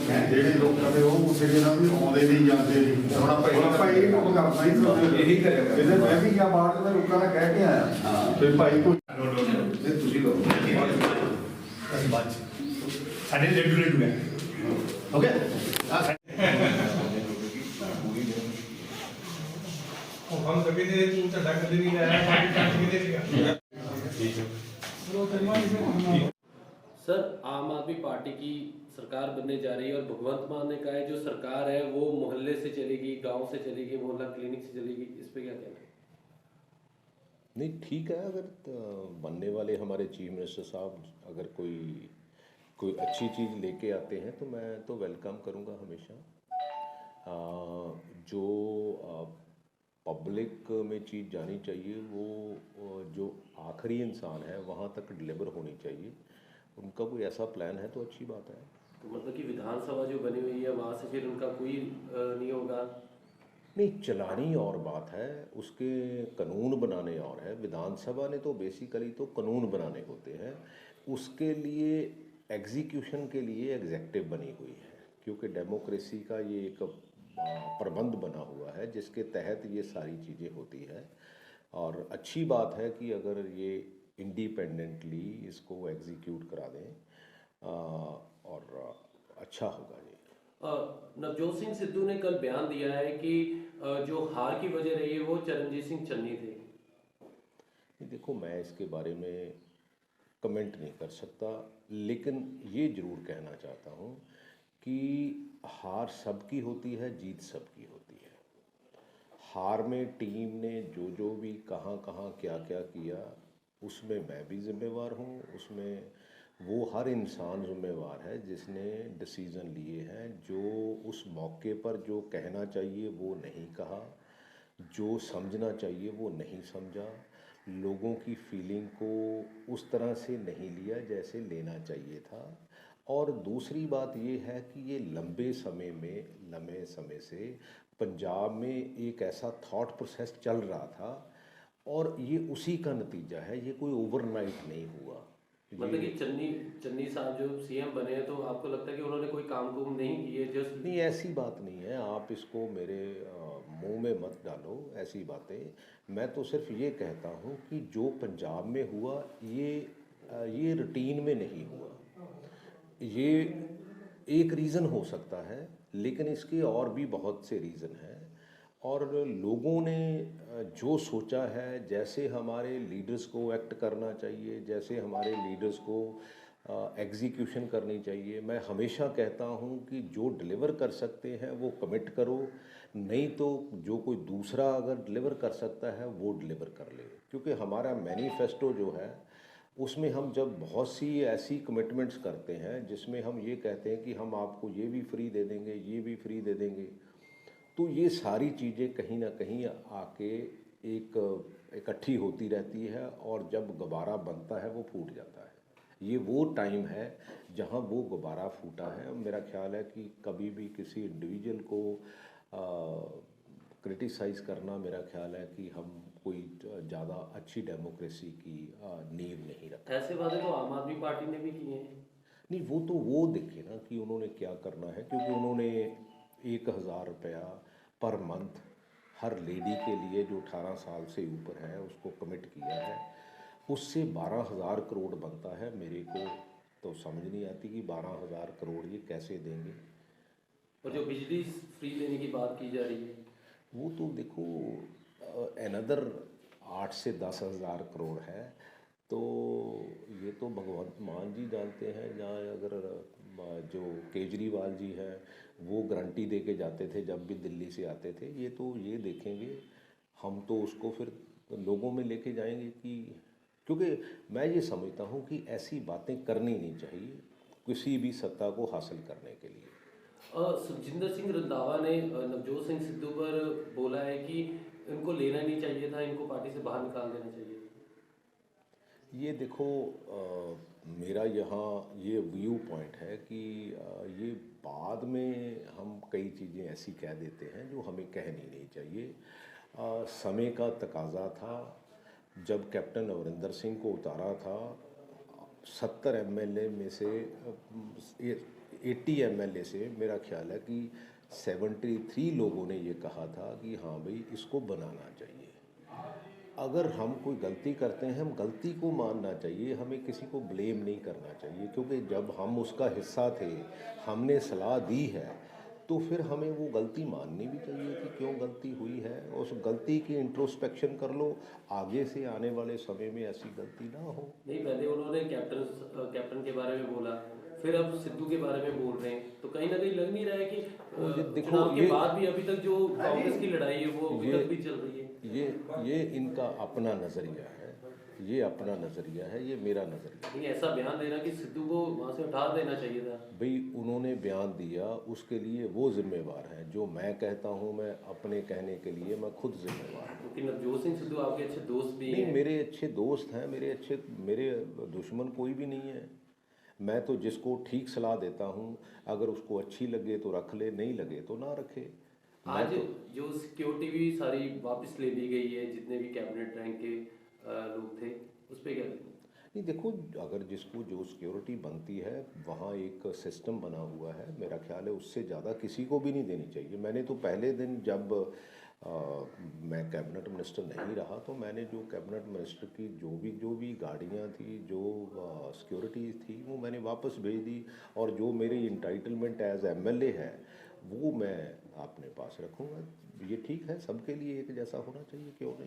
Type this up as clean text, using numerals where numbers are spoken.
ਜਿਹੜੇ ਲੋਕਾਂ ਦੇ ਉਹ ਜਿਹੜੇ ਨਾ ਵੀ ਆਉਂਦੇ ਨਹੀਂ ਜਾਂਦੇ ਨਹੀਂ ਹੁਣ ਆਪਾਂ ਇਹ ਕੰਮ ਕਰਨਾ ਹੀ ਸੋਚਦੇ ਇਹੀ ਕਰਿਆ ਇਹਦੇ ਮੈਂ ਵੀ ਗਿਆ ਬਾਹਰ ਤੇ ਲੋਕਾਂ ਦਾ ਕਹਿ ਕੇ ਆਇਆ ਫਿਰ ਭਾਈ ਕੋਈ ਤੇ ਤੁਸੀਂ ਕਰੋ ਅਸੀਂ ਬਾਅਦ ਸਾਡੇ ਰੈਗੂਲੇਟ ਹੋ ਓਕੇ ਉਹ ਹਮ ਕभी ने तू झंडा कभी नहीं लाया पार्टी पार्टी के देगा सर आम आदमी पार्टी की सरकार बनने जा रही है और भगवंत मान ने कहा है जो सरकार है वो मोहल्ले से चलेगी, गांव से चलेगी, मोहल्ला क्लिनिक से चलेगी, इस पे क्या कहना है? नहीं ठीक है, अगर बनने वाले हमारे चीफ मिनिस्टर साहब अगर कोई अच्छी चीज़ लेके आते हैं तो मैं तो वेलकम करूँगा हमेशा। जो पब्लिक में चीज़ जानी चाहिए वो जो आखिरी इंसान है वहाँ तक डिलीवर होनी चाहिए। उनका कोई ऐसा प्लान है तो अच्छी बात है। तो मतलब कि विधानसभा जो बनी हुई है वहाँ से फिर उनका कोई नहीं होगा? नहीं, चलानी और बात है, उसके कानून बनाने और है। विधानसभा ने तो बेसिकली तो कानून बनाने होते हैं, उसके लिए एग्जीक्यूशन के लिए एग्जेक्टिव बनी हुई है, क्योंकि डेमोक्रेसी का ये एक प्रबंध बना हुआ है जिसके तहत ये सारी चीज़ें होती है। और अच्छी बात है कि अगर ये इंडिपेंडेंटली इसको एग्जीक्यूट करा दें और अच्छा होगा ये। नवजोत सिंह सिद्धू ने कल बयान दिया है कि जो हार की वजह रही है वो चरणजीत सिंह चन्नी थे। देखो, मैं इसके बारे में कमेंट नहीं कर सकता, लेकिन ये ज़रूर कहना चाहता हूँ कि हार सबकी होती है, जीत सबकी होती है। हार में टीम ने जो भी कहाँ क्या किया उसमें मैं भी जिम्मेवार हूँ, उसमें वो हर इंसान जिम्मेवार है जिसने डिसीज़न लिए हैं, जो उस मौके पर जो कहना चाहिए वो नहीं कहा, जो समझना चाहिए वो नहीं समझा, लोगों की फीलिंग को उस तरह से नहीं लिया जैसे लेना चाहिए था। और दूसरी बात ये है कि ये लंबे समय से पंजाब में एक ऐसा थॉट प्रोसेस चल रहा था और ये उसी का नतीजा है, ये कोई ओवरनाइट नहीं हुआ। मतलब कि चन्नी साहब जो सीएम बने हैं तो आपको लगता है कि उन्होंने कोई काम कुम नहीं किए? जस्ट नहीं, ऐसी बात नहीं है, आप इसको मेरे मुंह में मत डालो ऐसी बातें। मैं तो सिर्फ ये कहता हूँ कि जो पंजाब में हुआ ये रूटीन में नहीं हुआ। ये एक रीज़न हो सकता है, लेकिन इसके और भी बहुत से रीज़न हैं। और लोगों ने जो सोचा है, जैसे हमारे लीडर्स को एक्ट करना चाहिए, जैसे हमारे लीडर्स को एग्जीक्यूशन करनी चाहिए। मैं हमेशा कहता हूँ कि जो डिलीवर कर सकते हैं वो कमिट करो, नहीं तो जो कोई दूसरा अगर डिलीवर कर सकता है वो डिलीवर कर ले। क्योंकि हमारा मैनिफेस्टो जो है उसमें हम जब बहुत सी ऐसी कमिटमेंट्स करते हैं जिसमें हम ये कहते हैं कि हम आपको ये भी फ्री दे देंगे, ये भी फ्री दे देंगे, तो ये सारी चीज़ें कहीं ना कहीं आके एक इकट्ठी होती रहती है और जब गुब्बारा बनता है वो फूट जाता है। ये वो टाइम है जहाँ वो गुब्बारा फूटा है। मेरा ख्याल है कि कभी भी किसी इंडिविजुअल को क्रिटिसाइज़ करना, मेरा ख्याल है कि हम कोई ज़्यादा अच्छी डेमोक्रेसी की नींव नहीं रखते। ऐसे वादे तो आम आदमी पार्टी ने भी किए हैं। नहीं, वो देखे ना कि उन्होंने क्या करना है, क्योंकि उन्होंने 1000 रुपया पर मंथ हर लेडी के लिए जो 18 साल से ऊपर है उसको कमिट किया है। उससे 12,000 करोड़ बनता है। मेरे को तो समझ नहीं आती कि 12,000 करोड़ ये कैसे देंगे। और जो बिजली फ्री देने की बात की जा रही है वो तो देखो अनदर 8 से 10,000 करोड़ है, तो ये तो भगवंत मान जी जानते हैं। जहाँ अगर जो केजरीवाल जी हैं वो गारंटी दे के जाते थे जब भी दिल्ली से आते थे, ये तो ये देखेंगे, हम तो उसको फिर लोगों में लेके जाएंगे कि, क्योंकि मैं ये समझता हूँ कि ऐसी बातें करनी नहीं चाहिए किसी भी सत्ता को हासिल करने के लिए। सुखजिंदर सिंह रंधावा ने नवजोत सिंह सिद्धू पर बोला है कि इनको लेना नहीं चाहिए था, इनको पार्टी से बाहर निकाल देना चाहिए। ये देखो, मेरा यहाँ ये व्यू पॉइंट है कि ये बाद में हम कई चीज़ें ऐसी कह देते हैं जो हमें कहनी नहीं चाहिए। समय का तकाजा था, जब कैप्टन अमरिंदर सिंह को उतारा था 70 एमएलए में से 80 MLA से मेरा ख्याल है कि 73 लोगों ने ये कहा था कि हाँ भाई इसको बनाना चाहिए। अगर हम कोई गलती करते हैं, हम गलती को मानना चाहिए, हमें किसी को ब्लेम नहीं करना चाहिए, क्योंकि जब हम उसका हिस्सा थे, हमने सलाह दी है, तो फिर हमें वो गलती माननी भी चाहिए कि क्यों गलती हुई है। उस गलती की इंट्रोस्पेक्शन कर लो, आगे से आने वाले समय में ऐसी गलती ना हो। नहीं, पहले उन्होंने कैप्टन के बारे में बोला, फिर अब सिद्धू के बारे में बोल रहे हैं, तो कहीं ना कहीं लग नहीं रहा है कि देखो, चुनाव के ये- बाद भी अभी तक जो कांग्रेस की लड़ाई है वो अभी तक भी चल रही है। ये इनका अपना नज़रिया है, ये अपना नज़रिया है, ये मेरा नज़रिया है। नहीं, ऐसा बयान देना कि सिद्धू को वहाँ से हटा देना चाहिए था। भाई उन्होंने बयान दिया, उसके लिए वो जिम्मेवार हैं। जो मैं कहता हूँ, मैं अपने कहने के लिए मैं खुद जिम्मेवार हूँ। क्योंकि नवजोत सिंह सिद्धू आपके अच्छे दोस्त भी नहीं, हैं। मेरे अच्छे दोस्त हैं, मेरे दुश्मन कोई भी नहीं है। मैं तो जिसको ठीक सलाह देता हूँ, अगर उसको अच्छी लगे तो रख ले, नहीं लगे तो ना रखे। आज जो सिक्योरिटी भी सारी वापस ले ली गई है, जितने भी कैबिनेट रैंक के लोग थे, उस पर क्या कहेंगे? नहीं, देखो, अगर जिसको जो सिक्योरिटी बनती है, वहाँ एक सिस्टम बना हुआ है, मेरा ख्याल है उससे ज़्यादा किसी को भी नहीं देनी चाहिए। मैंने तो पहले दिन जब मैं कैबिनेट मिनिस्टर नहीं रहा, तो मैंने जो कैबिनेट मिनिस्टर की जो भी गाड़ियाँ थी, जो सिक्योरिटी थी, वो मैंने वापस भेज दी, और जो मेरी इंटाइटलमेंट एज MLA है वो मैं अपने पास रखूँगा। ये ठीक है, सबके लिए एक जैसा होना चाहिए, क्यों नहीं।